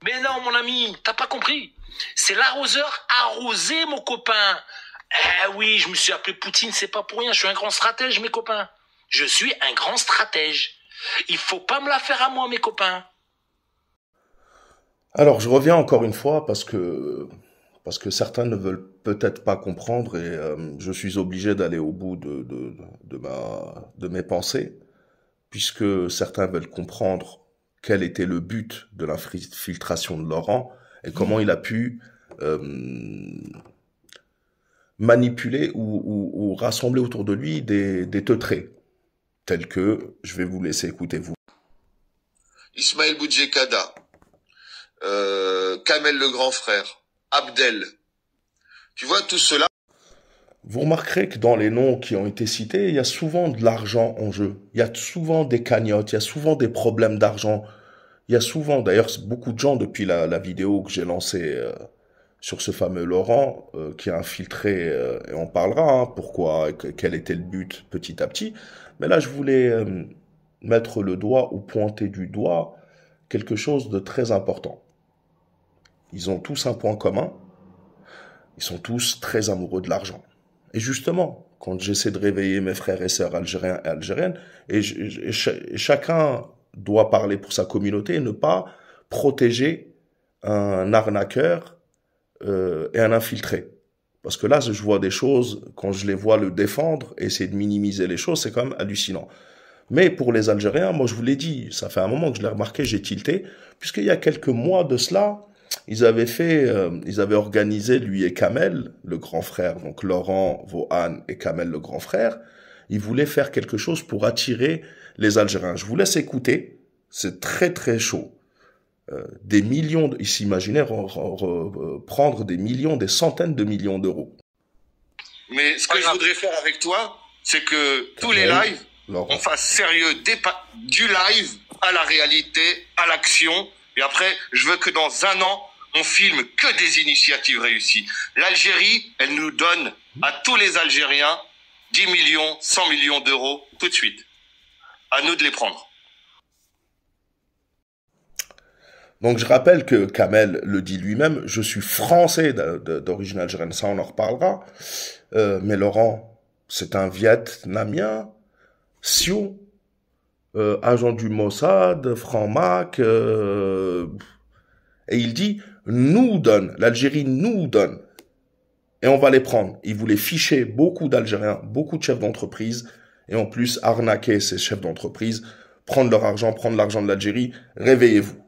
Mais non, mon ami, t'as pas compris. C'est l'arroseur arrosé, mon copain. Eh oui, je me suis appelé Poutine, c'est pas pour rien. Je suis un grand stratège, mes copains. Je suis un grand stratège. Il faut pas me la faire à moi, mes copains. Alors, je reviens encore une fois parce que certains ne veulent peut-être pas comprendre et je suis obligé d'aller au bout de mes pensées, puisque certains veulent comprendre quel était le but de l'infiltration de Laurent et comment il a pu euh, manipuler ou rassembler autour de lui des teutrés, tels que, je vais vous laisser écouter vous. Ismaël Boudjekada, Kamel le grand frère, Abdel. Tu vois, tout cela. Vous remarquerez que dans les noms qui ont été cités, il y a souvent de l'argent en jeu. Il y a souvent des cagnottes, il y a souvent des problèmes d'argent. Il y a souvent, d'ailleurs, beaucoup de gens depuis la vidéo que j'ai lancée sur ce fameux Laurent qui a infiltré, et on parlera, hein, pourquoi, quel était le but petit à petit. Mais là, je voulais mettre le doigt ou pointer du doigt quelque chose de très important. Ils ont tous un point commun. Ils sont tous très amoureux de l'argent. Et justement, quand j'essaie de réveiller mes frères et sœurs algériens et algériennes, et chacun doit parler pour sa communauté et ne pas protéger un arnaqueur et un infiltré. Parce que là, je vois des choses, quand je les vois le défendre, essayer de minimiser les choses, c'est quand même hallucinant. Mais pour les Algériens, moi je vous l'ai dit, ça fait un moment que je l'ai remarqué, j'ai tilté, puisqu'il y a quelques mois de cela, ils avaient organisé, lui et Kamel, le grand frère, donc Laurent Vaughan et Kamel, le grand frère, ils voulaient faire quelque chose pour attirer les Algériens. Je vous laisse écouter, c'est très très chaud. Des millions, ils s'imaginaient prendre des millions, des centaines de millions d'euros. Mais ce que je voudrais faire avec toi, c'est que tous les lives, on fasse sérieux du live à la réalité, à l'action. Et après, je veux que dans un an, on filme que des initiatives réussies. L'Algérie, elle nous donne à tous les Algériens 10 millions, 100 millions d'euros tout de suite. À nous de les prendre. Donc je rappelle que Kamel le dit lui-même, je suis français d'origine algérienne, ça on en reparlera. Mais Laurent, c'est un Vietnamien, Sion, agent du Mossad, franc-mac, et il dit, nous donne, l'Algérie nous donne, et on va les prendre. Il voulait ficher beaucoup d'Algériens, beaucoup de chefs d'entreprise, et en plus arnaquer ces chefs d'entreprise, prendre leur argent, prendre l'argent de l'Algérie. Réveillez-vous.